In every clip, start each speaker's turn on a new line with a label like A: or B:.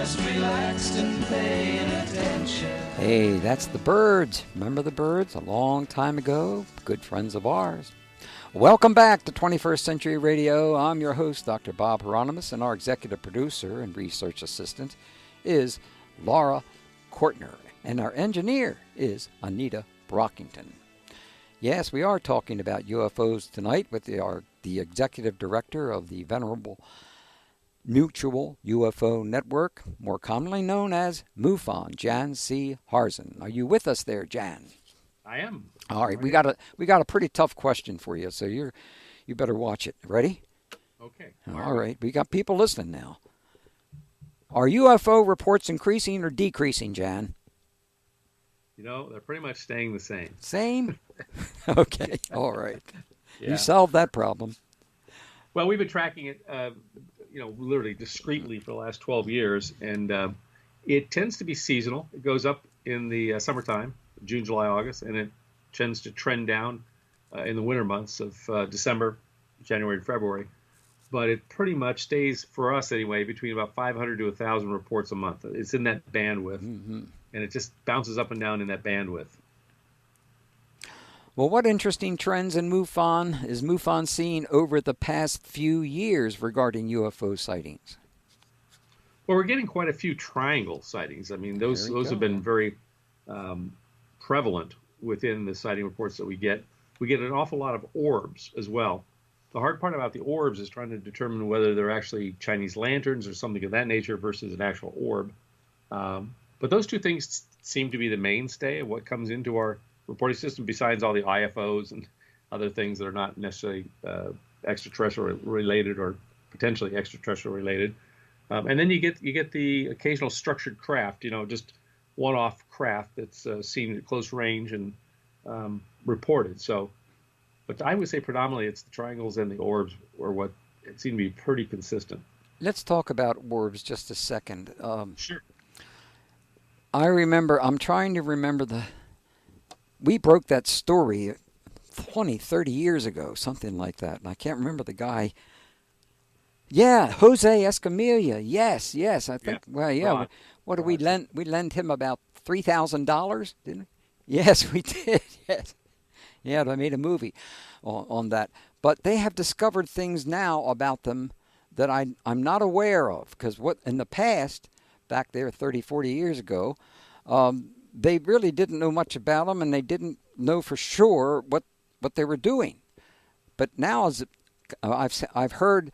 A: just relaxed and paying attention.
B: Hey, that's the Birds. Remember the Birds? A long time ago, good friends of ours. Welcome back to 21st Century Radio. I'm your host, Dr. Bob Hieronymus, and our executive producer and research assistant is Laura Kortner, and our engineer is Anita Brockington. Yes, we are talking about UFOs tonight with the executive director of the venerable Mutual UFO Network, more commonly known as MUFON, Jan C. Harzan. Are you with us there, Jan?
C: I am.
B: All right, we got a pretty tough question for you, so you better watch it. Ready?
C: Okay.
B: All right, we got people listening now. Are UFO reports increasing or decreasing, Jan?
C: You know, they're pretty much staying the same.
B: Same? Okay, all right.
C: Yeah.
B: You solved that problem.
C: Well, we've been tracking it, literally discreetly for the last 12 years, and it tends to be seasonal. It goes up in the summertime, June, July, August, and it tends to trend down in the winter months of December, January, and February. But it pretty much stays, for us anyway, between about 500 to 1,000 reports a month. It's in that bandwidth, and it just bounces up and down in that bandwidth.
B: Well, what interesting trends in MUFON is MUFON seeing over the past few years regarding UFO sightings?
C: Well, we're getting quite a few triangle sightings. I mean, those have been very prevalent within the sighting reports that we get. We get an awful lot of orbs as well. The hard part about the orbs is trying to determine whether they're actually Chinese lanterns or something of that nature versus an actual orb. But those two things seem to be the mainstay of what comes into our reporting system, besides all the IFOs and other things that are not necessarily extraterrestrial related or potentially extraterrestrial related. And then you get the occasional structured craft, just one-off craft that's seen at close range and reported. So, but I would say predominantly it's the triangles and the orbs are what seem to be pretty consistent.
B: Let's talk about orbs just a second.
C: Sure.
B: I'm trying to remember we broke that story 20, 30 years ago, something like that. And I can't remember the guy. Yeah, Jose Escamilla. Yes. I think,
C: Ron.
B: What did we lend? We lent him about $3,000, didn't we? Yes, we did. Yes. Yeah, they made a movie on that. But they have discovered things now about them that I'm not aware of. Because what in the past, back there 30, 40 years ago, they really didn't know much about them, and they didn't know for sure what they were doing. But now, I've heard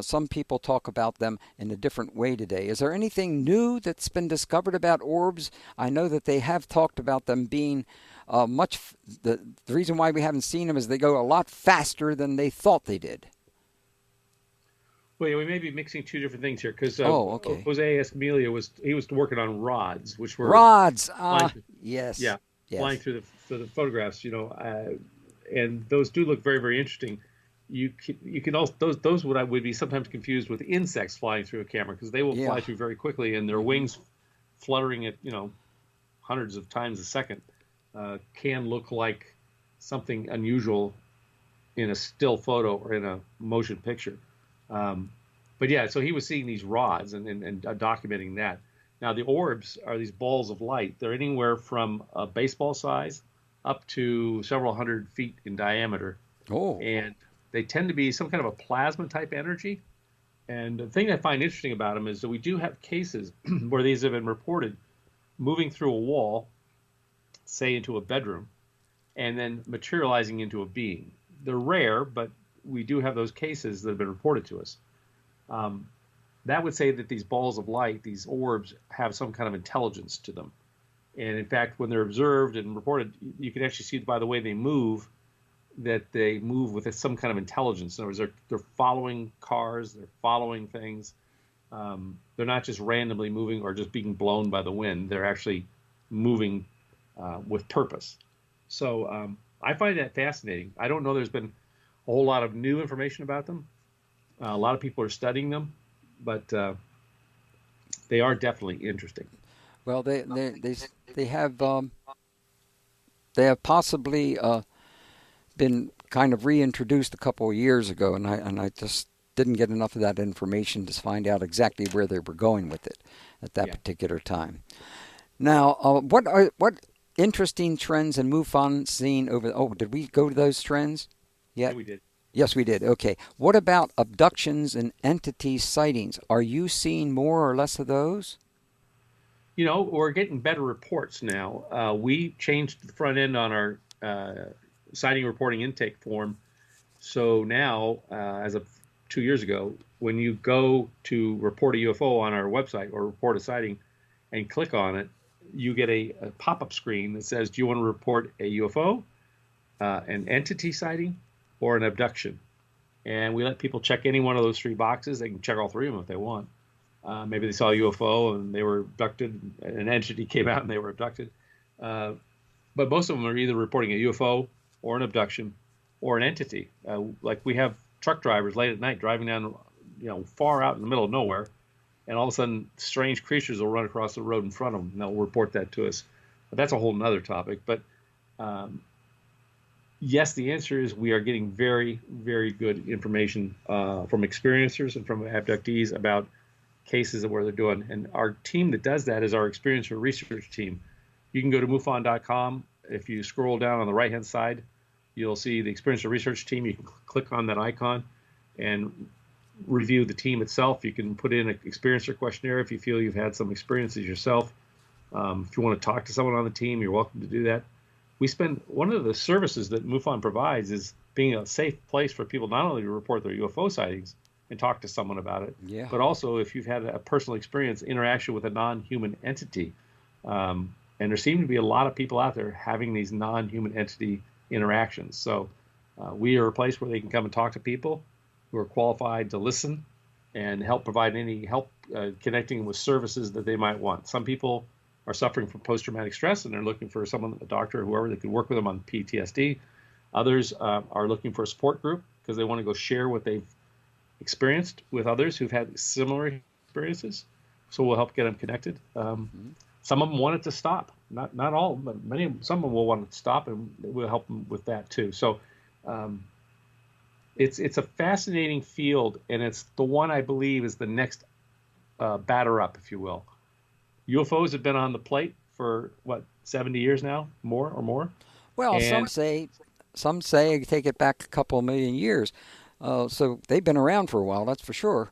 B: some people talk about them in a different way today. Is there anything new that's been discovered about orbs? I know that they have talked about them being the reason why we haven't seen them is they go a lot faster than they thought they did.
C: Well, yeah, we may be mixing two different things here because
B: okay.
C: Jose Escamilla was working on rods, which were
B: yes,
C: flying through the photographs, and those do look very, very interesting. You can also those would be sometimes confused with insects flying through a camera because they will fly through very quickly, and their wings fluttering at hundreds of times a second can look like something unusual in a still photo or in a motion picture. But yeah, so he was seeing these rods and documenting that. Now the orbs are these balls of light. They're anywhere from a baseball size up to several hundred feet in diameter.
B: Oh.
C: And they tend to be some kind of a plasma type energy. And the thing I find interesting about them is that we do have cases where these have been reported moving through a wall, say into a bedroom, and then materializing into a being. They're rare, but we do have those cases that have been reported to us. That would say that these balls of light, these orbs, have some kind of intelligence to them. And in fact, when they're observed and reported, you can actually see by the way they move that they move with some kind of intelligence. In other words, they're following cars, they're following things. They're not just randomly moving or just being blown by the wind. They're actually moving with purpose. So I find that fascinating. I don't know there's been a whole lot of new information about them. A lot of people are studying them, but they are definitely interesting.
B: Well, they have possibly been kind of reintroduced a couple of years ago, and I just didn't get enough of that information to find out exactly where they were going with it at that particular time. Now, what interesting trends in MUFON seen over? Oh, did we go to those trends yet?
C: Yeah, we did.
B: Yes, we did. Okay. What about abductions and entity sightings? Are you seeing more or less of those?
C: We're getting better reports now. We changed the front end on our sighting reporting intake form. So now, as of 2 years ago, when you go to report a UFO on our website or report a sighting and click on it, you get a pop-up screen that says, do you want to report a UFO, an entity sighting, or an abduction? And we let people check any one of those 3 boxes. They can check all 3 of them if they want. Maybe they saw a UFO and they were abducted, an entity came out and they were abducted. But most of them are either reporting a UFO or an abduction or an entity. Like we have truck drivers late at night driving down, far out in the middle of nowhere, and all of a sudden strange creatures will run across the road in front of them and they'll report that to us. But that's a whole nother topic. But yes, the answer is we are getting very, very good information from experiencers and from abductees about cases of where they're doing. And our team that does that is our experiencer research team. You can go to MUFON.com. If you scroll down on the right-hand side, you'll see the experiencer research team. You can click on that icon and review the team itself. You can put in an experiencer questionnaire if you feel you've had some experiences yourself. If you want to talk to someone on the team, you're welcome to do that. One of the services that MUFON provides is being a safe place for people not only to report their UFO sightings and talk to someone about it, but also if you've had a personal experience, interaction with a non-human entity. And there seem to be a lot of people out there having these non-human entity interactions. So we are a place where they can come and talk to people who are qualified to listen and help provide any help connecting with services that they might want. Some people are suffering from post-traumatic stress and they're looking for someone, a doctor or whoever, that can work with them on PTSD. Others are looking for a support group because they want to go share what they've experienced with others who've had similar experiences. So we'll help get them connected. Some of them want it to stop. Not all, but some of them will want it to stop, and we'll help them with that too. So it's a fascinating field, and it's the one I believe is the next batter up, if you will. UFOs have been on the plate for 70 years now, more.
B: Well, some say take it back a couple of million years. So they've been around for a while, that's for sure.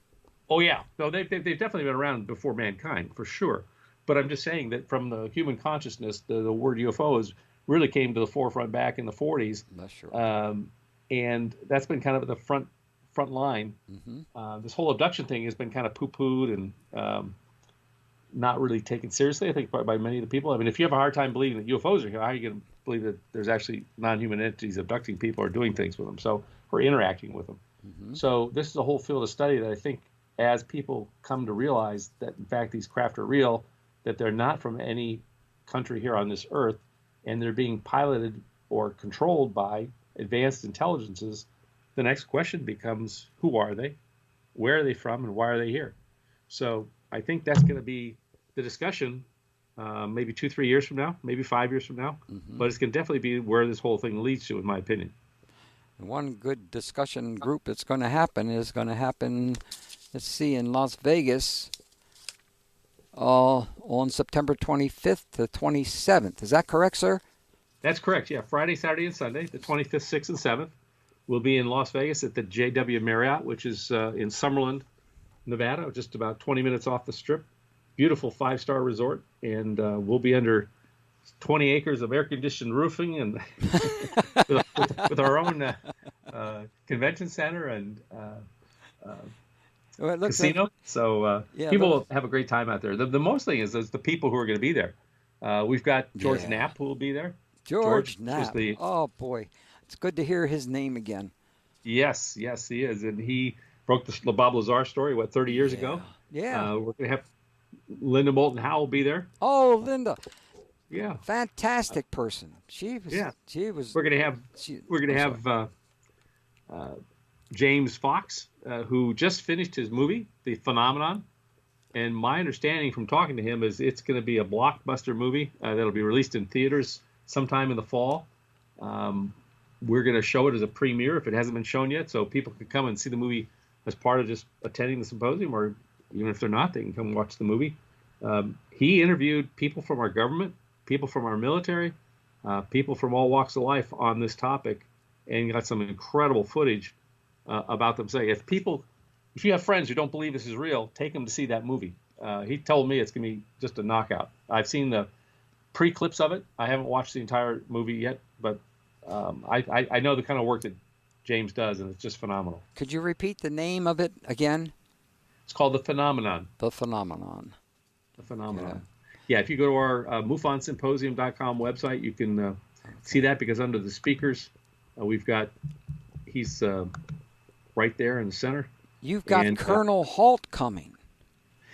C: Oh yeah, no, they've definitely been around before mankind, for sure. But I'm just saying that from the human consciousness, the word UFOs really came to the forefront back in the 40s.
B: That's sure.
C: And that's been kind of the front line. This whole abduction thing has been kind of poo-pooed and not really taken seriously, I think, by many of the people. I mean, if you have a hard time believing that UFOs are here, how are you going to believe that there's actually non-human entities abducting people or doing things with them, or interacting with them? So this is a whole field of study that I think as people come to realize that, in fact, these craft are real, that they're not from any country here on this earth, and they're being piloted or controlled by advanced intelligences, the next question becomes, who are they, where are they from, and why are they here? So I think that's going to be the discussion maybe 2-3 years from now, maybe 5 years from now, but it's going to definitely be where this whole thing leads to, in my opinion.
B: One good discussion group that's going to happen, let's see, in Las Vegas on September 25th to 27th. Is that correct, sir?
C: That's correct, yeah. Friday, Saturday, and Sunday, the 25th, 6th, and 7th. We'll be in Las Vegas at the JW Marriott, which is in Summerlin, Nevada, just about 20 minutes off the Strip. Beautiful 5-star resort, and we'll be under 20 acres of air-conditioned roofing and with our own convention center and casino. So people will have a great time out there. The most thing is the people who are going to be there. We've got George Knapp who will be there.
B: George Knapp. Oh, boy. It's good to hear his name again.
C: Yes, he is. And he broke the Bob Lazar story, 30 years ago?
B: Yeah.
C: We're going to have Linda Moulton Howe be there.
B: Oh, Linda.
C: Yeah.
B: Fantastic person. She was.
C: We're going to have James Fox, who just finished his movie, The Phenomenon. And my understanding from talking to him is it's going to be a blockbuster movie that'll be released in theaters sometime in the fall. We're going to show it as a premiere if it hasn't been shown yet, so people can come and see the movie as part of just attending the symposium, or even if they're not, they can come watch the movie. He interviewed people from our government, people from our military, people from all walks of life on this topic, and got some incredible footage about them saying, if you have friends who don't believe this is real, take them to see that movie. He told me it's going to be just a knockout. I've seen the pre-clips of it. I haven't watched the entire movie yet, but I know the kind of work that James does, and it's just phenomenal.
B: Could you repeat the name of it again?
C: It's called The Phenomenon.
B: The Phenomenon.
C: The Phenomenon. Yeah, if you go to our MUFONSymposium.com website, you can see that, because under the speakers, he's right there in the center.
B: You've got Colonel Halt coming.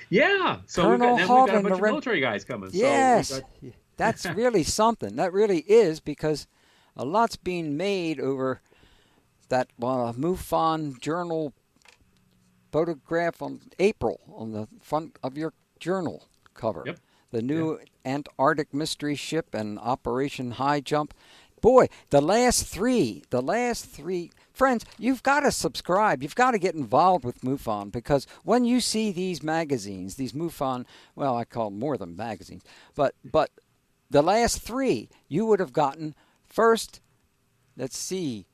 C: Yeah, so
B: Colonel
C: we've
B: Halt
C: got a bunch
B: and
C: of military guys coming.
B: Yes,
C: So
B: that's really something. That really is, because a lot's being made over that MUFON Journal photograph on April on the front of your journal cover.
C: Yep.
B: The new Antarctic mystery ship and Operation High Jump. Boy, the last three, friends, you've got to subscribe. You've got to get involved with MUFON, because when you see these magazines, these MUFON, well, I call them more than magazines, but the last three, you would have gotten first, let's see,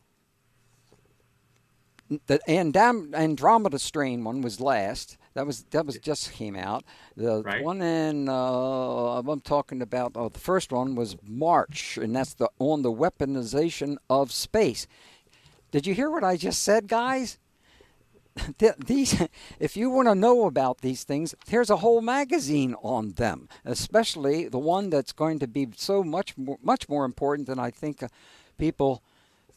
B: the Andromeda Strain one was last. That was just came out. The one in I'm talking about. The first one was March, and that's on the weaponization of space. Did you hear what I just said, guys? These, if you want to know about these things, there's a whole magazine on them. Especially the one that's going to be so much more important than I think people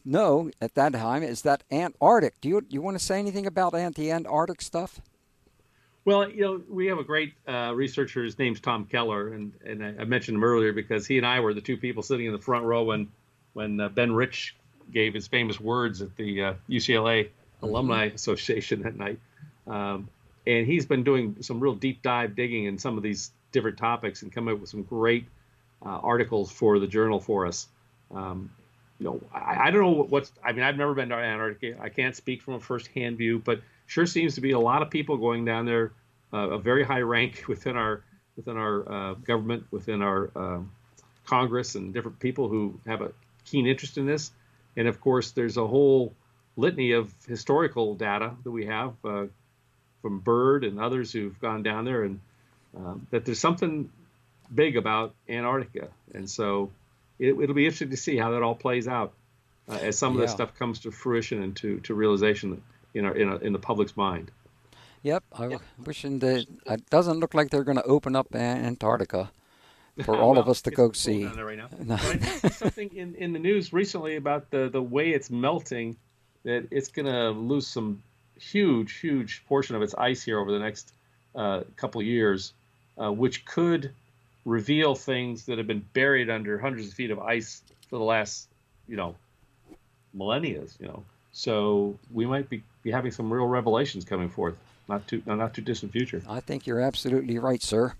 B: know at that time is that Antarctic. Do you want to say anything about the Antarctic stuff?
C: Well, we have a great researcher. His name's Tom Keller, and I mentioned him earlier because he and I were the two people sitting in the front row when Ben Rich gave his famous words at the UCLA Alumni Association that night. And he's been doing some real deep dive digging in some of these different topics and come up with some great articles for the journal for us. I don't know I've never been to Antarctica. I can't speak from a first-hand view, but sure seems to be a lot of people going down there, a very high rank within our government, within our Congress, and different people who have a keen interest in this. And of course, there's a whole litany of historical data that we have from Byrd and others who've gone down there, and that there's something big about Antarctica. And so it'll be interesting to see how that all plays out as some of this stuff comes to fruition and to realization in the public's mind.
B: Yep, I'm wishing that it doesn't look like they're going to open up Antarctica for all of us to go see.
C: Right now. No. But I think something in the news recently about the way it's melting, that it's going to lose some huge portion of its ice here over the next couple of years, which could reveal things that have been buried under hundreds of feet of ice for the last, millennia. So we might be having some real revelations coming forth, not too distant future.
B: I think you're absolutely right, sir.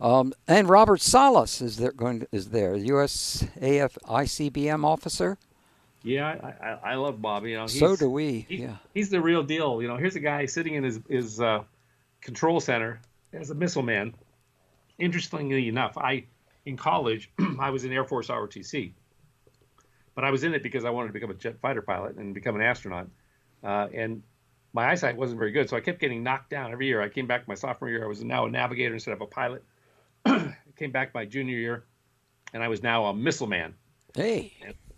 B: And Robert Salas is there, USAF ICBM officer.
C: Yeah, I love Bob.
B: So do we.
C: He's the real deal. Here's a guy sitting in his control center as a missile man. Interestingly enough, in college I was in Air Force ROTC, but I was in it because I wanted to become a jet fighter pilot and become an astronaut. And my eyesight wasn't very good, so I kept getting knocked down every year. I came back my sophomore year. I was now a navigator instead of a pilot. I came back my junior year, and I was now a missile man.
B: Hey.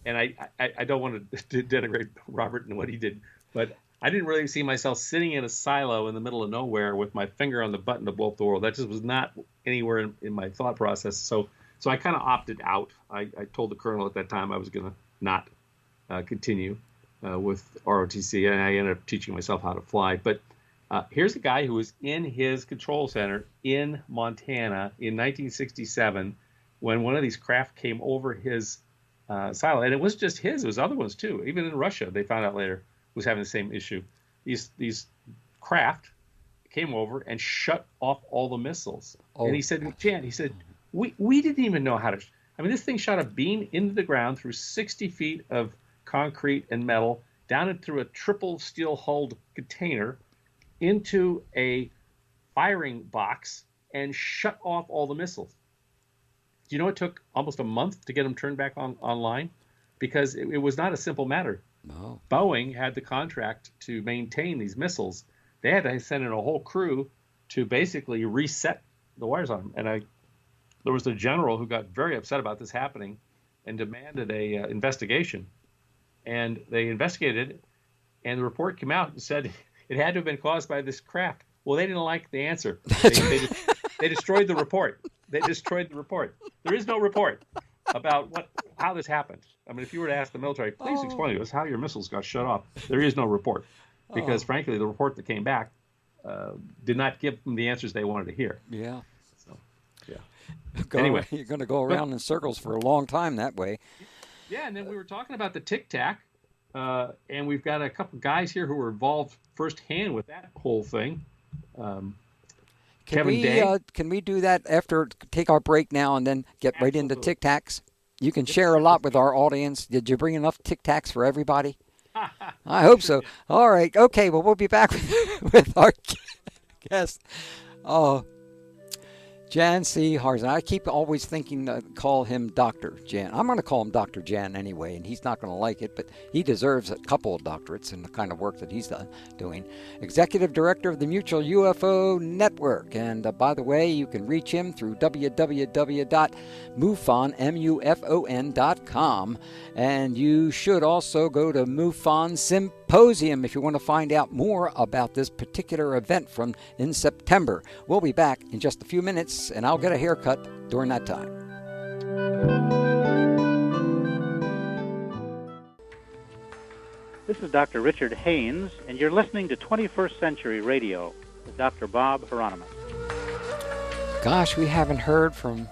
C: And I don't want to denigrate Robert and what he did, but I didn't really see myself sitting in a silo in the middle of nowhere with my finger on the button to blow up the world. That just was not anywhere in my thought process. So I kind of opted out. I told the colonel at that time I was going to not continue with ROTC, and I ended up teaching myself how to fly. But here's a guy who was in his control center in Montana in 1967 when one of these craft came over his silo. And it was just his. It was other ones, too. Even in Russia, they found out later, was having the same issue. These craft came over and shut off all the missiles. Oh. And he said, Jan, we didn't even know how to... this thing shot a beam into the ground through 60 feet of concrete and metal down into a triple steel-hulled container into a firing box and shut off all the missiles. Do you know it took almost a month to get them turned back online? Because it was not a simple matter.
B: No.
C: Boeing had the contract to maintain these missiles. They had to send in a whole crew to basically reset the wires on them. And there was a general who got very upset about this happening and demanded a investigation. And they investigated it, and the report came out and said it had to have been caused by this craft. Well, they didn't like the answer. They destroyed the report. They destroyed the report. There is no report about how this happened. I mean, if you were to ask the military, please explain to us how your missiles got shut off, there is no report. Because, frankly, the report that came back did not give them the answers they wanted to hear.
B: Yeah.
C: So, yeah.
B: Anyway. You're going to go around in circles for a long time that way.
C: Yeah, and then we were talking about the Tic Tac, and we've got a couple guys here who were involved firsthand with that whole thing. Kevin Day.
B: Can we do that after, take our break now and then get right into Tic Tacs? You can share a lot with our audience. Did you bring enough Tic Tacs for everybody? I hope so. All right. Okay. Well, we'll be back with our guest. Jan C. Harzan. I keep always thinking to call him Dr. Jan. I'm going to call him Dr. Jan anyway, and he's not going to like it, but he deserves a couple of doctorates in the kind of work that he's doing. Executive Director of the Mutual UFO Network. And by the way, you can reach him through www.mufon.com. And you should also go to MUFON Symposium if you want to find out more about this particular event from in September. We'll be back in just a few minutes, and I'll get a haircut during that time.
D: This is Dr. Richard Haynes, and you're listening to 21st Century Radio with Dr. Bob Hieronymus.
B: Gosh, we haven't heard from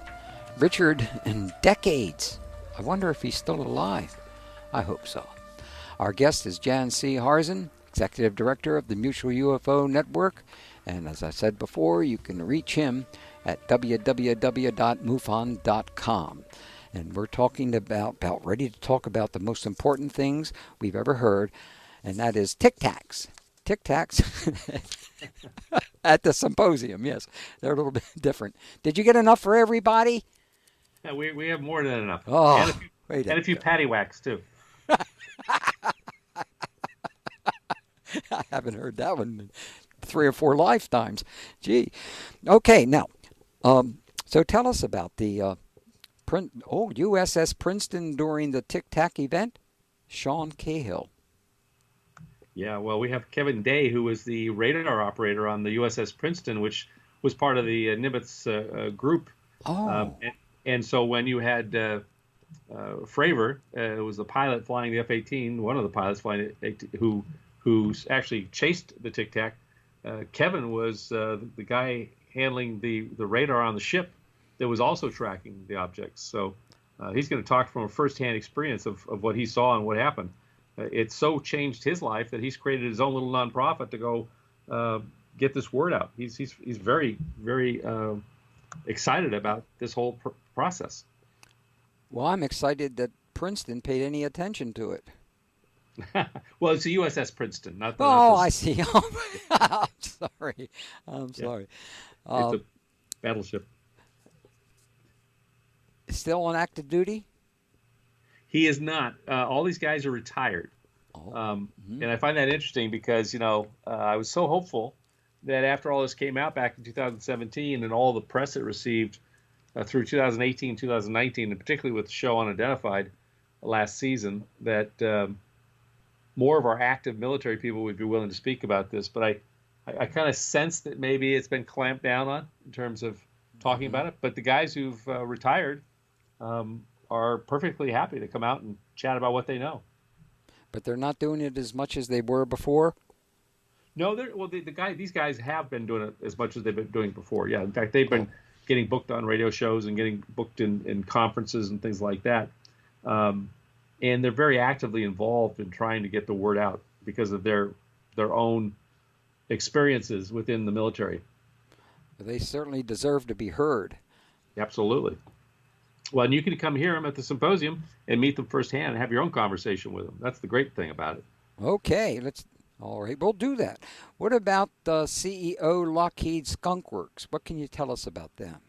B: Richard in decades. I wonder if he's still alive. I hope so. Our guest is Jan C. Harzan, Executive Director of the Mutual UFO Network. And as I said before, you can reach him at www.mufon.com. And we're talking about ready to talk about the most important things we've ever heard, and that is Tic Tacs. Tic Tacs at the symposium, yes. They're a little bit different. Did you get enough for everybody?
C: Yeah, we have more than enough.
B: Oh,
C: and a few patty whacks, too.
B: I haven't heard that one in 3 or 4 lifetimes. Gee. Okay, now, so tell us about the USS Princeton during the Tic Tac event. Sean Cahill.
C: Yeah, well, we have Kevin Day, who was the radar operator on the USS Princeton, which was part of the Nimitz group.
B: Oh.
C: And so when you had Fravor, who was the pilot flying the F-18, one of the pilots flying it, who actually chased the Tic Tac, Kevin was the guy handling the radar on the ship that was also tracking the objects. So he's going to talk from a firsthand experience of what he saw and what happened. It so changed his life that he's created his own little nonprofit to go get this word out. He's very, very excited about this whole process.
B: Well, I'm excited that Princeton paid any attention to it.
C: Well, it's the USS Princeton, not the.
B: Oh, I see. I'm sorry. I'm sorry.
C: It's a battleship.
B: Still on active duty?
C: He is not. All these guys are retired. And I find that interesting because, I was so hopeful that after all this came out back in 2017 and all the press it received through 2018, 2019, and particularly with the show Unidentified last season, that more of our active military people would be willing to speak about this. But I kind of sense that maybe it's been clamped down on in terms of talking about it. But the guys who've retired are perfectly happy to come out and chat about what they know.
B: But they're not doing it as much as they were before?
C: No, these guys have been doing it as much as they've been doing before. Yeah, in fact, they've been getting booked on radio shows and getting booked in conferences and things like that. And they're very actively involved in trying to get the word out because of their own experiences within the military.
B: They certainly deserve to be heard.
C: Absolutely. Well, and you can come hear them at the symposium and meet them firsthand and have your own conversation with them. That's the great thing about it.
B: Okay, all right, we'll do that. What about the CEO Lockheed Skunkworks? What can you tell us about them?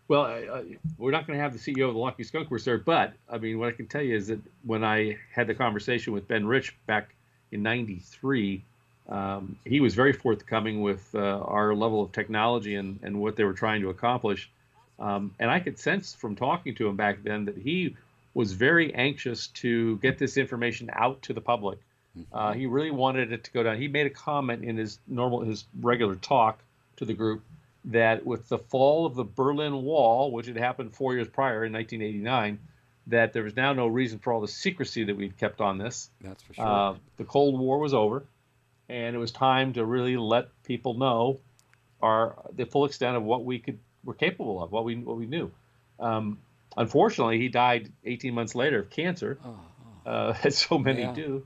C: Well, we're not going to have the CEO of the Lockheed Skunkworks there, but I mean, what I can tell you is that when I had the conversation with Ben Rich back in '93, he was very forthcoming with our level of technology and what they were trying to accomplish. And I could sense from talking to him back then that he was very anxious to get this information out to the public. He really wanted it to go down. He made a comment in his regular talk to the group that with the fall of the Berlin Wall, which had happened 4 years prior in 1989, that there was now no reason for all the secrecy that we'd kept on this.
B: That's for sure.
C: The Cold War was over, and it was time to really let people know the full extent of what were capable of, what we knew. Unfortunately, he died 18 months later of cancer, as so many do.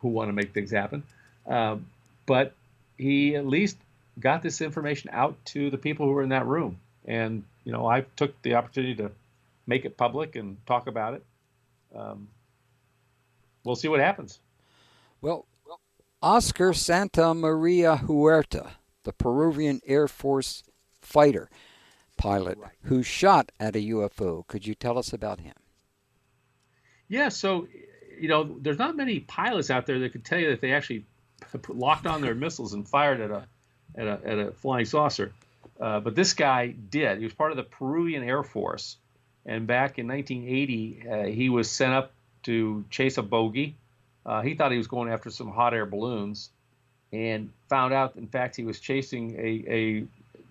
C: Who want to make things happen. But he at least got this information out to the people who were in that room, and I took the opportunity to make it public and talk about it. We'll see what happens.
B: Well, Oscar Santa Maria Huerta, the Peruvian Air Force fighter pilot who shot at a UFO. Could you tell us about him?
C: Yeah, so there's not many pilots out there that could tell you that they actually locked on their missiles and fired at a flying saucer. But this guy did. He was part of the Peruvian Air Force, and back in 1980, he was sent up to chase a bogey. He thought he was going after some hot air balloons, and found out, in fact, he was chasing a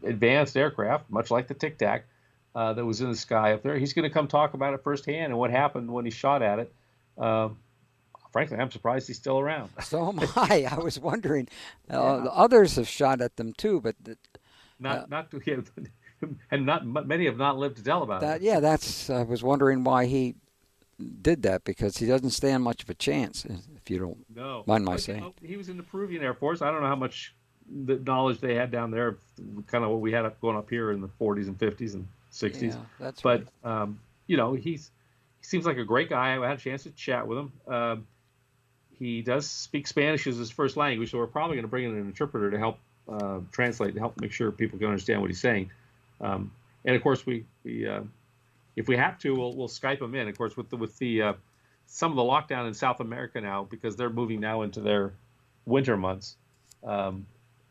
C: advanced aircraft, much like the Tic Tac, that was in the sky up there. He's going to come talk about it firsthand and what happened when he shot at it. Frankly, I'm surprised he's still around.
B: So am I. I was wondering. The others have shot at them too, but
C: not to him, and not many have not lived to tell about it.
B: Yeah, I was wondering why he did that, because he doesn't stand much of a chance. If you don't mind my saying,
C: he was in the Peruvian Air Force. I don't know how much the knowledge they had down there, kind of what we had going up here in the 40s and 50s and 60s.
B: Yeah, that's
C: but
B: right.
C: He seems like a great guy. I had a chance to chat with him. He does speak Spanish as his first language, so we're probably going to bring in an interpreter to help translate, to help make sure people can understand what he's saying. And of course, we if we have to, we'll Skype him in. Of course, with the some of the lockdown in South America now, because they're moving now into their winter months.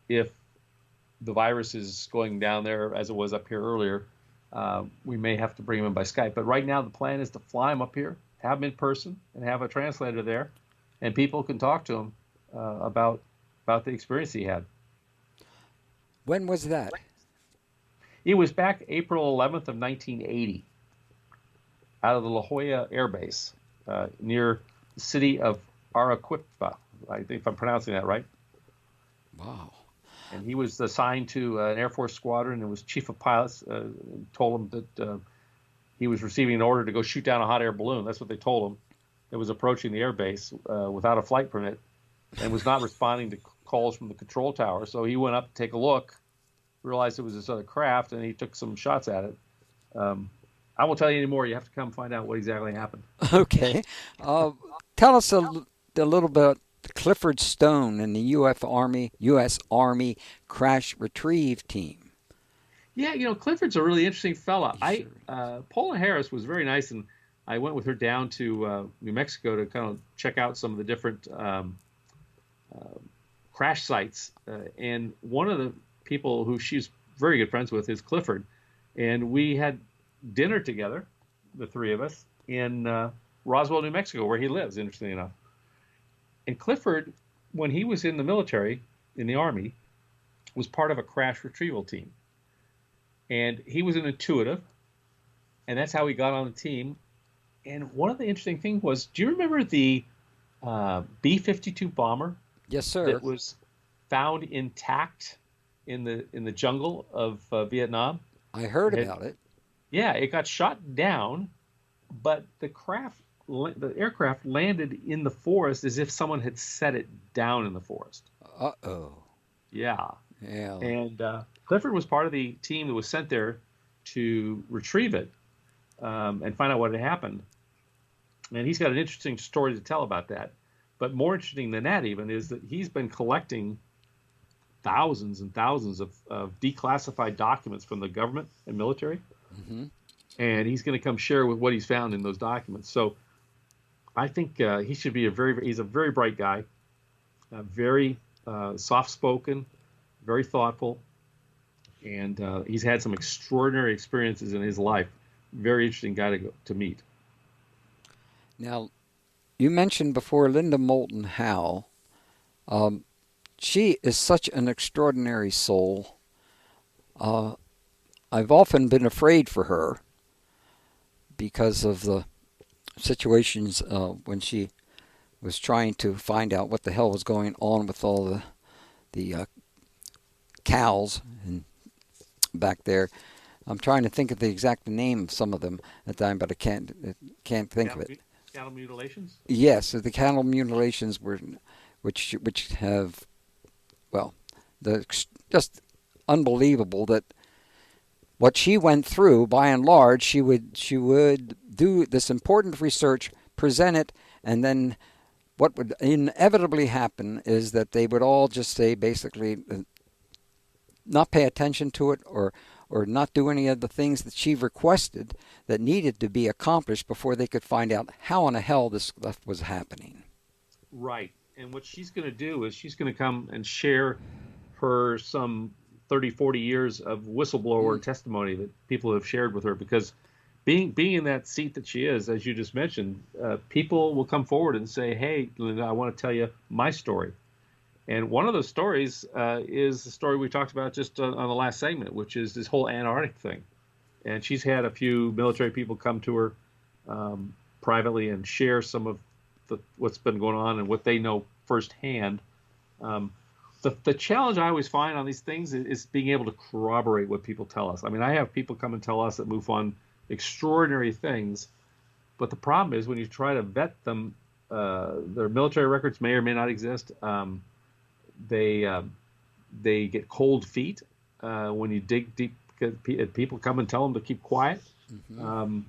C: If the virus is going down there as it was up here earlier, we may have to bring him in by Skype. But right now, the plan is to fly him up here, have him in person, and have a translator there, and people can talk to him about the experience he had.
B: When was that?
C: It was back April 11th of 1980, out of the La Jolla Air Base, near the city of Arequipa. I think if I'm pronouncing that right.
B: Wow.
C: And he was assigned to an Air Force squadron and was chief of pilots. Told him that he was receiving an order to go shoot down a hot air balloon. That's what they told him. It was approaching the air base without a flight permit and was not responding to calls from the control tower. So he went up to take a look, realized it was this other craft, and he took some shots at it. I won't tell you anymore. You have to come find out what exactly happened.
B: Okay. Tell us a little bit. Clifford Stone and the U.S. Army Crash Retrieve Team.
C: Yeah, Clifford's a really interesting fella.
B: Sure.
C: Paula Harris was very nice, and I went with her down to New Mexico to kind of check out some of the different crash sites. And one of the people who she's very good friends with is Clifford, and we had dinner together, the three of us, in Roswell, New Mexico, where he lives, interestingly enough. And Clifford, when he was in the military, in the Army, was part of a crash retrieval team. And he was an intuitive, and that's how he got on the team. And one of the interesting things was, do you remember the B-52 bomber?
B: Yes, sir.
C: That was found intact in the jungle of Vietnam?
B: I heard about it.
C: Yeah, it got shot down, but the aircraft landed in the forest as if someone had set it down in the forest.
B: Uh-oh.
C: Yeah.
B: Yeah.
C: And Clifford was part of the team that was sent there to retrieve it and find out what had happened. And he's got an interesting story to tell about that. But more interesting than that even is that he's been collecting thousands and thousands of declassified documents from the government and military.
B: Mm-hmm.
C: And he's going to come share with what he's found in those documents. So I think he should be he's a very bright guy, very soft-spoken, very thoughtful, and he's had some extraordinary experiences in his life. Very interesting guy to meet.
B: Now, you mentioned before Linda Moulton Howe. She is such an extraordinary soul. I've often been afraid for her because of the situations when she was trying to find out what the hell was going on with all the cows and back there. I'm trying to think of the exact name of some of them at the time, but I can't think of it.
C: Cattle mutilations?
B: Yes, the cattle mutilations were, which have, well, just unbelievable that what she went through. By and large, she would do this important research, present it, and then what would inevitably happen is that they would all just say basically not pay attention to it or not do any of the things that she requested that needed to be accomplished before they could find out how in the hell this stuff was happening.
C: Right. And what she's going to do is she's going to come and share her some 30, 40 years of whistleblower testimony that people have shared with her, because being in that seat that she is, as you just mentioned, people will come forward and say, hey, Linda, I want to tell you my story. And one of those stories is the story we talked about just on the last segment, which is this whole Antarctic thing. And she's had a few military people come to her privately and share some of what's been going on and what they know firsthand. The challenge I always find on these things is being able to corroborate what people tell us. I mean, I have people come and tell us at MUFON extraordinary things, but the problem is when you try to vet them, their military records may or may not exist. They get cold feet when you dig deep, because people come and tell them to keep quiet. Mm-hmm.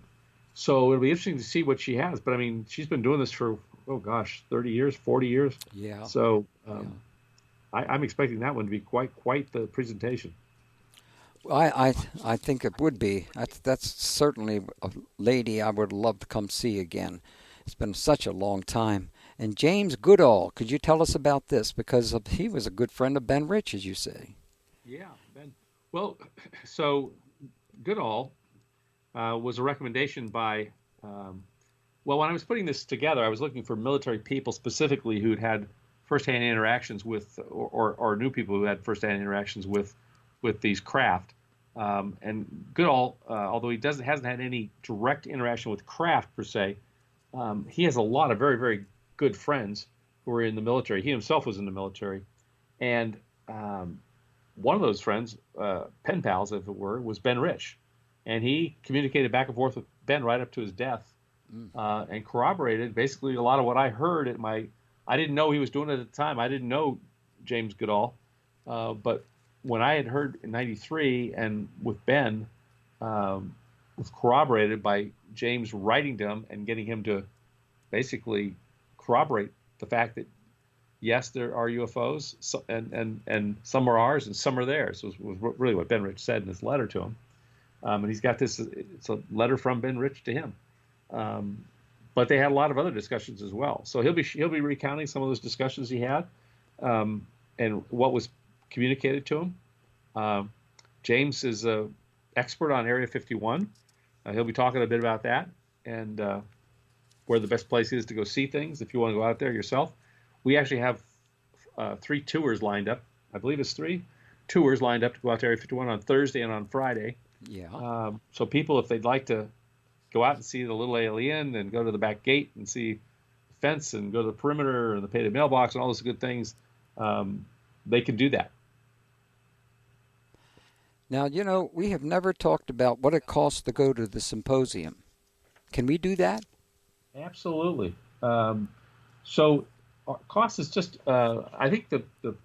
C: So it'll be interesting to see what she has. But I mean, she's been doing this for, 30 years, 40 years.
B: Yeah.
C: So I'm expecting that one to be quite the presentation.
B: Well, I think it would be. That's certainly a lady I would love to come see again. It's been such a long time. And James Goodall, could you tell us about this? Because he was a good friend of Ben Rich, as you say.
C: Yeah, Ben. Well, so Goodall was a recommendation by, when I was putting this together, I was looking for military people specifically who'd had firsthand interactions with, or knew people who had firsthand interactions with these craft. And Goodall, although he hasn't had any direct interaction with craft per se, he has a lot of very, very good friends who were in the military. He himself was in the military. And one of those friends, pen pals, if it were, was Ben Rich. And he communicated back and forth with Ben right up to his death and corroborated basically a lot of what I heard at my... I didn't know he was doing it at the time. I didn't know James Goodall. But when I had heard in 93 and with Ben, was corroborated by James writing to him and getting him to basically corroborate the fact that, yes, there are UFOs, and some are ours and some are theirs, was really what Ben Rich said in his letter to him. And he's got this, it's a letter from Ben Rich to him. But they had a lot of other discussions as well. So he'll be recounting some of those discussions he had and what was communicated to him. James is an expert on Area 51. He'll be talking a bit about that and where the best place is to go see things if you want to go out there yourself. We actually have 3 tours lined up. I believe it's 3 tours lined up to go out to Area 51 on Thursday and on Friday.
B: Yeah.
C: So people, if they'd like to go out and see the little alien and go to the back gate and see the fence and go to the perimeter and the painted mailbox and all those good things, they can do that.
B: Now, we have never talked about what it costs to go to the symposium. Can we do that?
C: Absolutely. So cost is just, I think the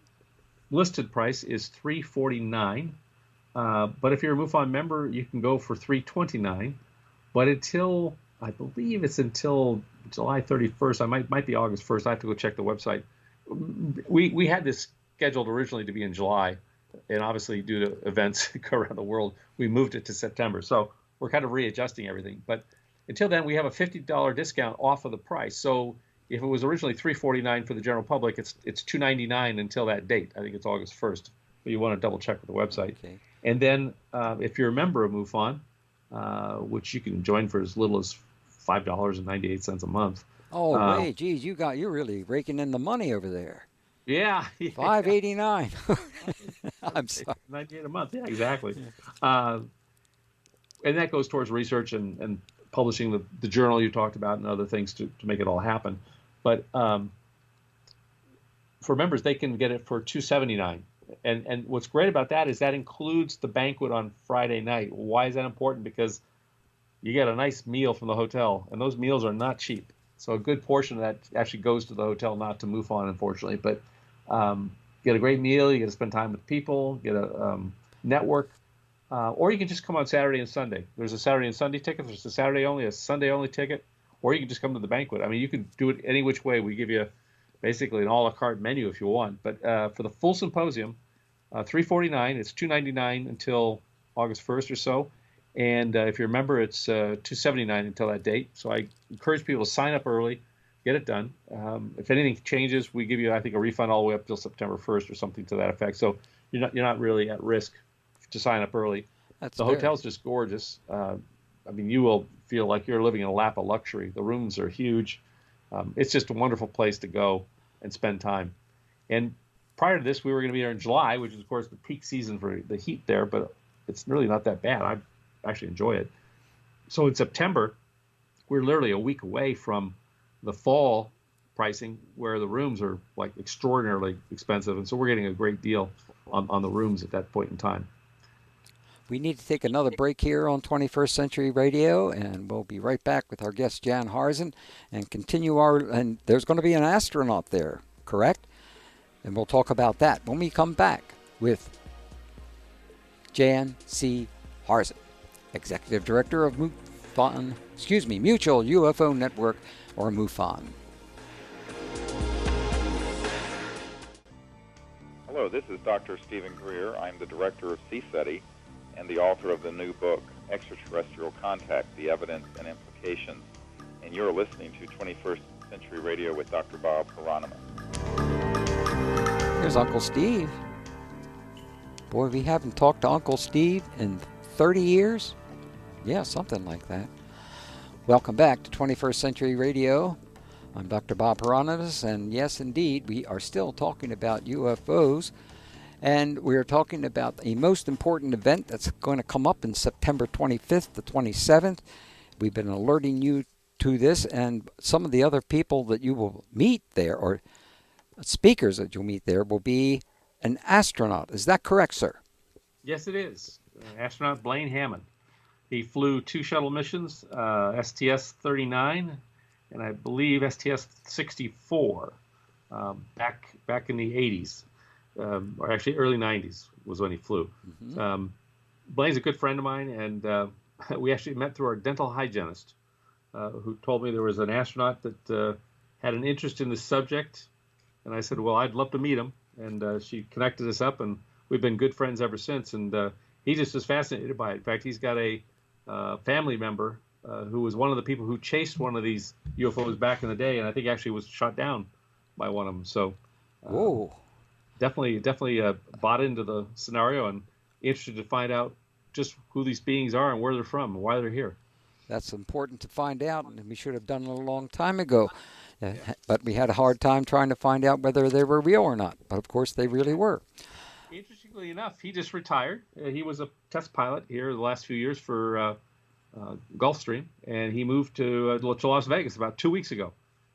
C: listed price is $349. But if you're a MUFON member, you can go for $329. But until I believe it's until July 31st. I might be August 1st. I have to go check the website. We had this scheduled originally to be in July, and obviously due to events around the world, we moved it to September. So we're kind of readjusting everything. But until then, we have a $50 discount off of the price. So if it was originally $349 for the general public, it's $299 until that date. I think it's August 1st. But you want to double check with the website.
B: Okay.
C: And then if you're a member of MUFON, which you can join for as little as $5.98 a month.
B: Oh, wait, geez, you're really raking in the money over there.
C: Yeah.
B: $5.89. I'm sorry.
C: $98 a month. Yeah, exactly. And that goes towards research and publishing the journal you talked about and other things to make it all happen. But for members, they can get it for $279. And what's great about that is that includes the banquet on Friday night. Why is that important? Because you get a nice meal from the hotel, and those meals are not cheap. So a good portion of that actually goes to the hotel, not to MUFON, unfortunately. But get a great meal, you get to spend time with people, get a network, or you can just come on Saturday and Sunday. There's a Saturday and Sunday ticket. There's a Saturday only, a Sunday only ticket, or you can just come to the banquet. I mean, you can do it any which way. We give you basically an a la carte menu if you want. But for the full symposium, $349. It's $299 until August 1st or so. And if you remember, it's $279 until that date. So I encourage people to sign up early, get it done. If anything changes, we give you, I think, a refund all the way up till September 1st or something to that effect. So you're not really at risk to sign up early. The hotel's just gorgeous. I mean, you will feel like you're living in a lap of luxury. The rooms are huge. It's just a wonderful place to go and spend time. And prior to this, we were going to be there in July, which is, of course, the peak season for the heat there, but it's really not that bad. I actually enjoy it. So in September, we're literally a week away from the fall pricing where the rooms are like extraordinarily expensive. And so we're getting a great deal on the rooms at that point in time.
B: We need to take another break here on 21st Century Radio, and we'll be right back with our guest, Jan Harzan, and continue and there's going to be an astronaut there, correct? And we'll talk about that when we come back with Jan C. Harzan, Executive Director of Mutual UFO Network, or MUFON.
E: Hello, this is Dr. Stephen Greer. I'm the Director of CSETI and the author of the new book, Extraterrestrial Contact, The Evidence and Implications. And you're listening to 21st Century Radio with Dr. Bob Hieronymus.
B: Here's Uncle Steve. Boy, we haven't talked to Uncle Steve in 30 years. Yeah, something like that. Welcome back to 21st Century Radio. I'm Dr. Bob Hieronymus, and yes, indeed, we are still talking about UFOs, and we're talking about a most important event that's going to come up in September 25th to 27th. We've been alerting you to this, and some of the other people that you will meet there, or speakers that you'll meet there, will be an astronaut. Is that correct, sir?
C: Yes, it is. Astronaut Blaine Hammond. He flew 2 shuttle missions, STS-39 and I believe STS-64 back in the 80s, or actually early 90s was when he flew. Mm-hmm. Blaine's a good friend of mine, and we actually met through our dental hygienist, who told me there was an astronaut that had an interest in this subject. And I said, well, I'd love to meet him. And she connected us up, and we've been good friends ever since. And he just is fascinated by it. In fact, he's got a family member who was one of the people who chased one of these UFOs back in the day, and I think actually was shot down by one of them. So
B: whoa,
C: definitely bought into the scenario and interested to find out just who these beings are and where they're from and why they're here.
B: That's important to find out, and we should have done it a long time ago. But we had a hard time trying to find out whether they were real or not. But, of course, they really were.
C: Interestingly enough, he just retired. He was a test pilot here the last few years for Gulfstream, and he moved to Las Vegas about 2 weeks ago.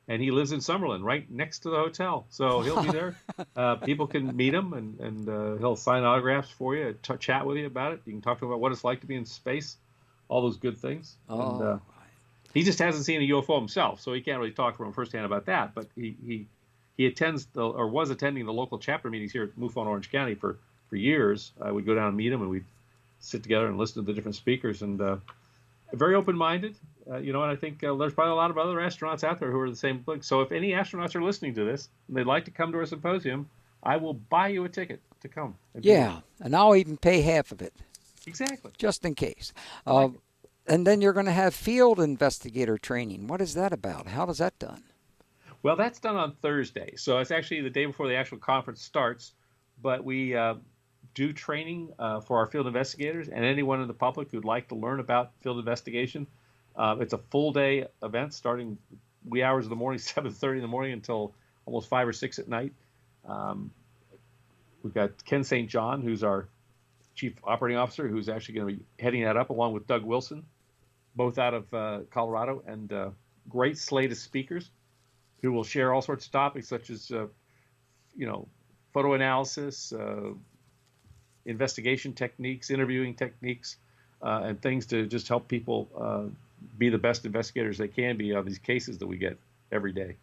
C: And he lives in Summerlin, right next to the hotel. So he'll be there. People can meet him, and he'll sign autographs for you, chat with you about it. You can talk to him about what it's like to be in space, all those good things.
B: Oh.
C: And, he just hasn't seen a UFO himself, so he can't really talk from firsthand about that. But he attends was attending the local chapter meetings here at MUFON Orange County for years. I would go down and meet him, and we'd sit together and listen to the different speakers. And very open-minded, and I think there's probably a lot of other astronauts out there who are the same thing. So if any astronauts are listening to this and they'd like to come to our symposium, I will buy you a ticket to come.
B: Yeah, and I'll even pay half of it.
C: Exactly.
B: Just in case.
C: Like
B: And then you're going to have field investigator training. What is that about? How is that done?
C: Well, that's done on Thursday. So it's actually the day before the actual conference starts. But we do training for our field investigators and anyone in the public who'd like to learn about field investigation. It's a full-day event starting wee hours of the morning, 7:30 in the morning until almost 5 or 6 at night. We've got Ken St. John, who's our Chief Operating Officer, who's actually going to be heading that up, along with Doug Wilson, both out of Colorado, and great slate of speakers who will share all sorts of topics such as, photo analysis, investigation techniques, interviewing techniques, and things to just help people be the best investigators they can be on these cases that we get every day.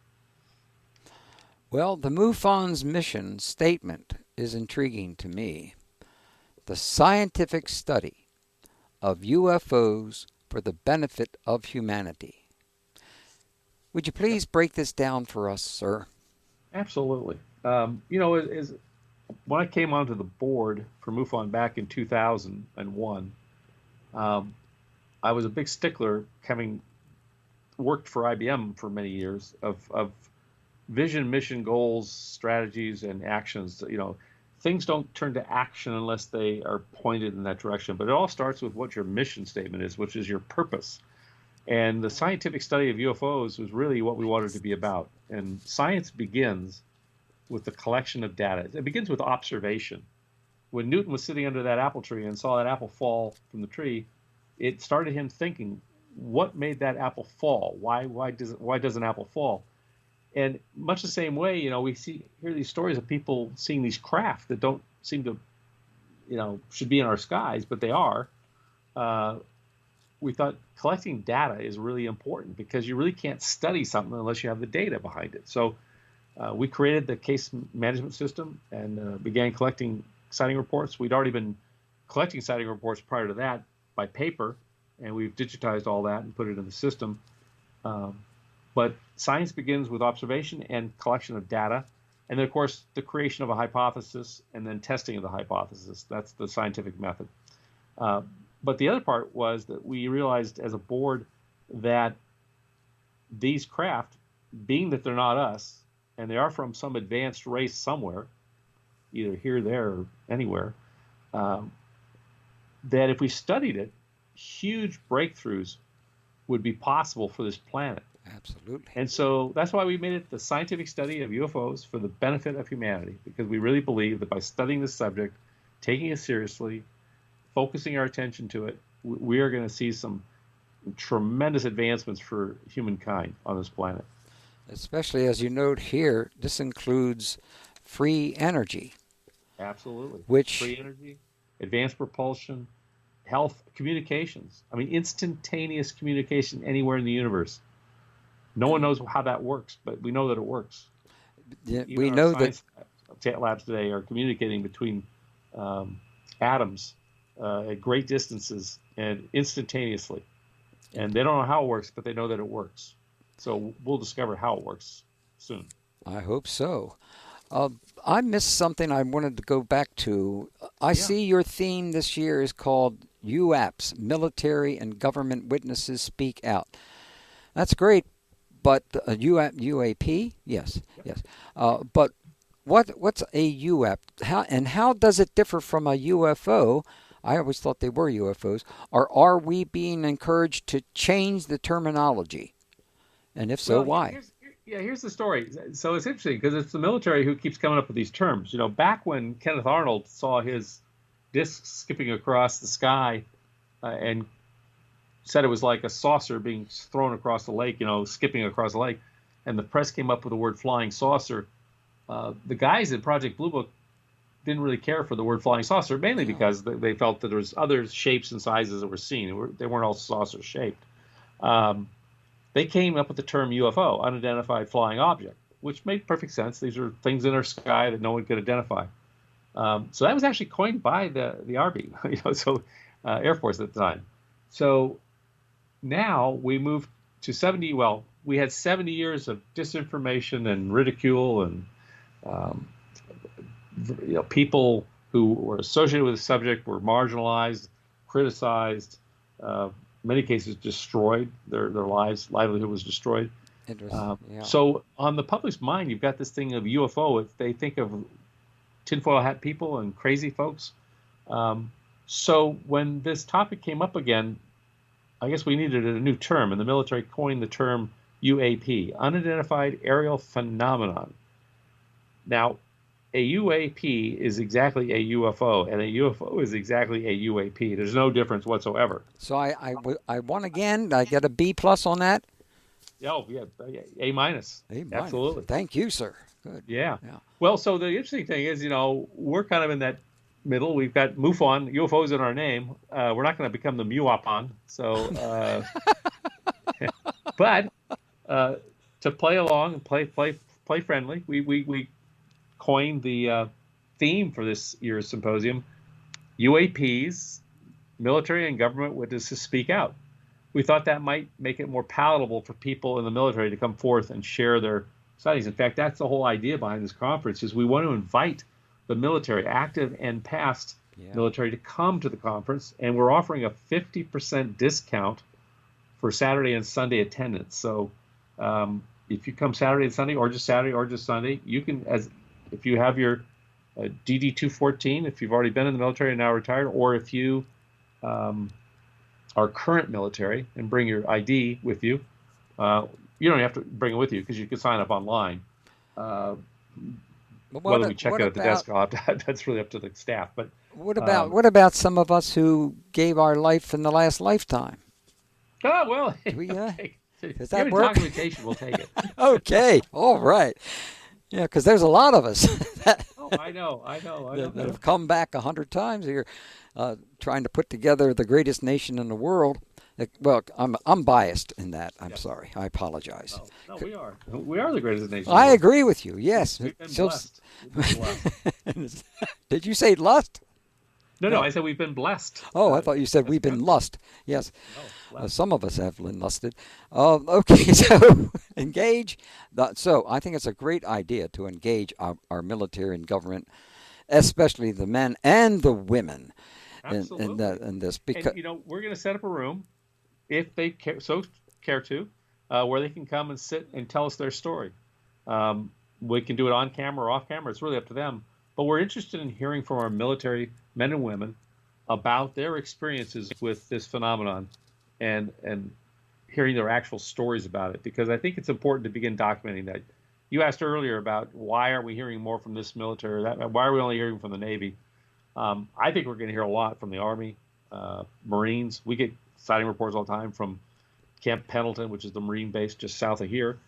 B: Well, the MUFON's mission statement is intriguing to me. The scientific study of UFOs for the benefit of humanity. Would you please break this down for us, sir?
C: Absolutely. When I came onto the board for MUFON back in 2001, I was a big stickler, having worked for IBM for many years, of vision, mission, goals, strategies, and actions. Things don't turn to action unless they are pointed in that direction. But it all starts with what your mission statement is, which is your purpose. And the scientific study of UFOs was really what we wanted to be about. And science begins with the collection of data. It begins with observation. When Newton was sitting under that apple tree and saw that apple fall from the tree, it started him thinking, what made that apple fall? Why does an apple fall? And much the same way, we hear these stories of people seeing these craft that don't seem to, should be in our skies, but they are. We thought collecting data is really important because you really can't study something unless you have the data behind it. So we created the case management system and began collecting sighting reports. We'd already been collecting sighting reports prior to that by paper, and we've digitized all that and put it in the system. But science begins with observation and collection of data, and then, of course, the creation of a hypothesis and then testing of the hypothesis. That's the scientific method. But the other part was that we realized as a board that these craft, being that they're not us, and they are from some advanced race somewhere, either here, there, or anywhere, that if we studied it, huge breakthroughs would be possible for this planet.
B: Absolutely.
C: And so that's why we made it the scientific study of UFOs for the benefit of humanity, because we really believe that by studying this subject, taking it seriously, focusing our attention to it, we are going to see some tremendous advancements for humankind on this planet.
B: Especially as you note here, this includes free energy.
C: Absolutely.
B: Which
C: free energy, advanced propulsion, health, communications. I mean, instantaneous communication anywhere in the universe. No one knows how that works, but we know that it works.
B: Yeah,
C: Even
B: we
C: our
B: know that
C: science labs today are communicating between atoms at great distances and instantaneously. And they don't know how it works, but they know that it works. So we'll discover how it works soon.
B: I hope so. I missed something I wanted to go back to. I see your theme this year is called UAPs, Military and Government Witnesses Speak Out. That's great, but UAP? Yes, yes. But what's a UAP? How does it differ from a UFO? I always thought they were UFOs. Or are we being encouraged to change the terminology? And if so, why?
C: Here's the story. So it's interesting because it's the military who keeps coming up with these terms. Back when Kenneth Arnold saw his disc skipping across the sky and said it was like a saucer being thrown across the lake, skipping across the lake, and the press came up with the word flying saucer, the guys at Project Blue Book didn't really care for the word flying saucer, mainly because they felt that there was other shapes and sizes that were seen. They weren't all saucer shaped. They came up with the term UFO, unidentified flying object, which made perfect sense. These are things in our sky that no one could identify. So that was actually coined by the Army, Air Force at the time. So now we moved to 70. Well, we had 70 years of disinformation and ridicule, and people who were associated with the subject were marginalized, criticized, many cases destroyed. Their livelihood was destroyed.
B: Interesting. Yeah.
C: So on the public's mind, you've got this thing of UFO. They think of tinfoil hat people and crazy folks. So when this topic came up again, I guess we needed a new term, and the military coined the term UAP, Unidentified Aerial Phenomenon. Now, a UAP is exactly a UFO, and a UFO is exactly a UAP. There's no difference whatsoever.
B: So I won again. I get a B+ on that?
C: Oh, yeah, A-. Absolutely.
B: Thank you, sir. Good.
C: Yeah. Well, so the interesting thing is, we're kind of in that middle. We've got MUFON, UFOs in our name. We're not going to become the MUFON. So, but to play along and play friendly, we coined the theme for this year's symposium: UAPs, military and government witnesses speak out. We thought that might make it more palatable for people in the military to come forth and share their studies. In fact, that's the whole idea behind this conference, is we want to invite the military, active and past military, to come to the conference, and we're offering a 50% discount for Saturday and Sunday attendance. So if you come Saturday and Sunday, or just Saturday or just Sunday, you can, if you have your DD-214, if you've already been in the military and now retired, or if you are current military and bring your ID with you, you don't have to bring it with you because you can sign up online. Whether we check it at the desk, that's really up to the staff. But
B: what about some of us who gave our life in the last lifetime?
C: Oh, well,
B: does that work?
C: Documentation, we'll take it.
B: Okay, all right. Yeah, because there's a lot of us that have come back 100 times here, trying to put together the greatest nation in the world. Well, I'm biased in that. I'm sorry. I apologize.
C: No, we are. We are the greatest nation.
B: I agree with you. Yes.
C: We've been blessed.
B: Did you say lust?
C: No, I said we've been blessed.
B: Oh, I thought you said we've been lust. Yes. No, some of us have been lusted. Okay, so engage. So I think it's a great idea to engage our military and government, especially the men and the women. In this, because
C: we're going to set up a room, if they care to, where they can come and sit and tell us their story. We can do it on camera or off camera. It's really up to them. But we're interested in hearing from our military men and women about their experiences with this phenomenon, and hearing their actual stories about it, because I think it's important to begin documenting that. You asked earlier about why aren't we hearing more from this military, or that? Why are we only hearing from the Navy? I think we're going to hear a lot from the Army, Marines. We get sighting reports all the time from Camp Pendleton, which is the Marine base just south of here.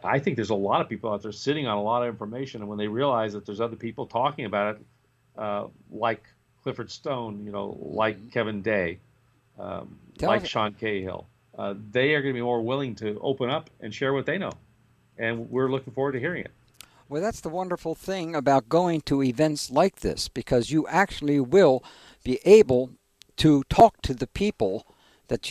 C: I think there's a lot of people out there sitting on a lot of information, and when they realize that there's other people talking about it, like Clifford Stone, like Kevin Day, like Sean Cahill, they are going to be more willing to open up and share what they know, and we're looking forward to hearing it.
B: Well, that's the wonderful thing about going to events like this, because you actually will be able to talk to the people that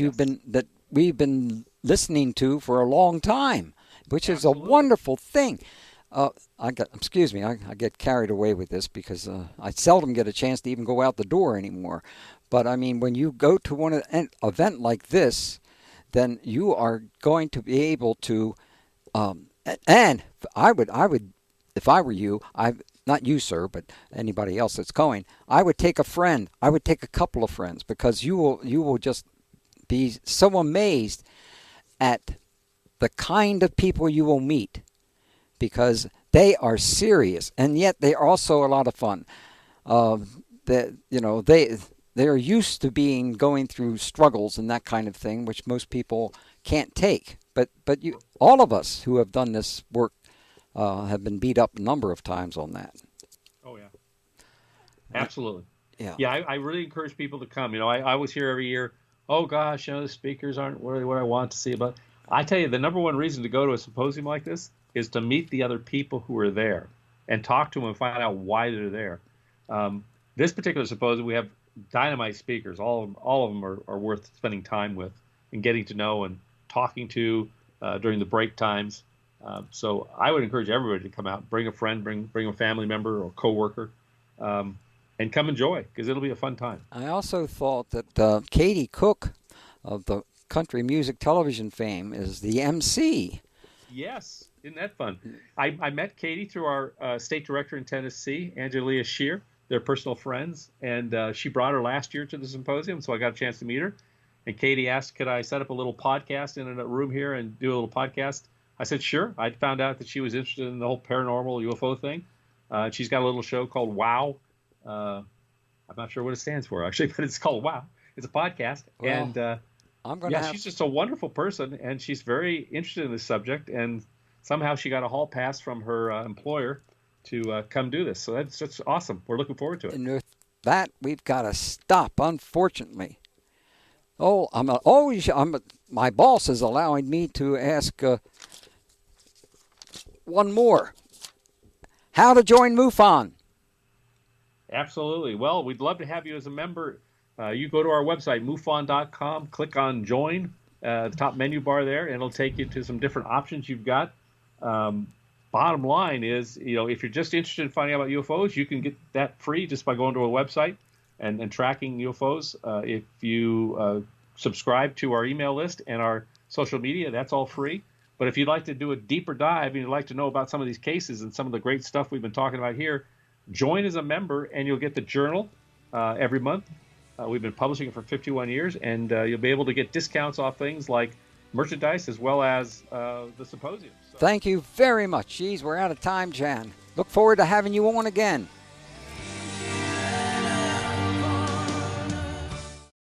B: we've been listening to for a long time, which is a wonderful thing. I get carried away with this because I seldom get a chance to even go out the door anymore. But I mean, when you go to an event like this, then you are going to be able to, and I would. If I were you, not you, sir, but anybody else that's going, I would take a friend. I would take a couple of friends, because you will just be so amazed at the kind of people you will meet, because they are serious, and yet they are also a lot of fun. They are used to going through struggles and that kind of thing, which most people can't take. But all of us who have done this work have been beat up a number of times on that.
C: Oh, yeah. Absolutely.
B: Yeah.
C: I really encourage people to come. I was here every year. Oh, gosh, the speakers aren't really what I want to see. But I tell you, the number one reason to go to a symposium like this is to meet the other people who are there and talk to them and find out why they're there. This particular symposium, we have dynamite speakers. All of them are worth spending time with and getting to know and talking to during the break times. So I would encourage everybody to come out, bring a friend, bring a family member or coworker, and come enjoy, because it'll be a fun time.
B: I also thought that Katie Cook of the country music television fame is the MC.
C: Yes, isn't that fun? I met Katie through our state director in Tennessee, Angelia Shear. They're personal friends, and she brought her last year to the symposium, so I got a chance to meet her. And Katie asked, could I set up a little podcast in a room here and do a little podcast? I said, sure. I found out that she was interested in the whole paranormal UFO thing. She's got a little show called WOW. I'm not sure what it stands for, actually, but it's called WOW. It's a podcast.
B: Well,
C: and
B: I'm gonna
C: she's just a wonderful person, and she's very interested in this subject. And somehow she got a hall pass from her employer to come do this. So that's awesome. We're looking forward to it.
B: And with that, we've got to stop, unfortunately. Oh, my boss is allowing me to ask one more. How to join MUFON?
C: Absolutely. Well, we'd love to have you as a member. You go to our website, MUFON.com, click on Join, the top menu bar there, and it'll take you to some different options you've got. Bottom line is, if you're just interested in finding out about UFOs, you can get that free just by going to a website and tracking UFOs. If you subscribe to our email list and our social media, that's all free. But if you'd like to do a deeper dive and you'd like to know about some of these cases and some of the great stuff we've been talking about here, join as a member and you'll get the journal every month. We've been publishing it for 51 years, and you'll be able to get discounts off things like merchandise as well as the symposium. So.
B: Thank you very much. Geez, we're out of time, Jan. Look forward to having you on again.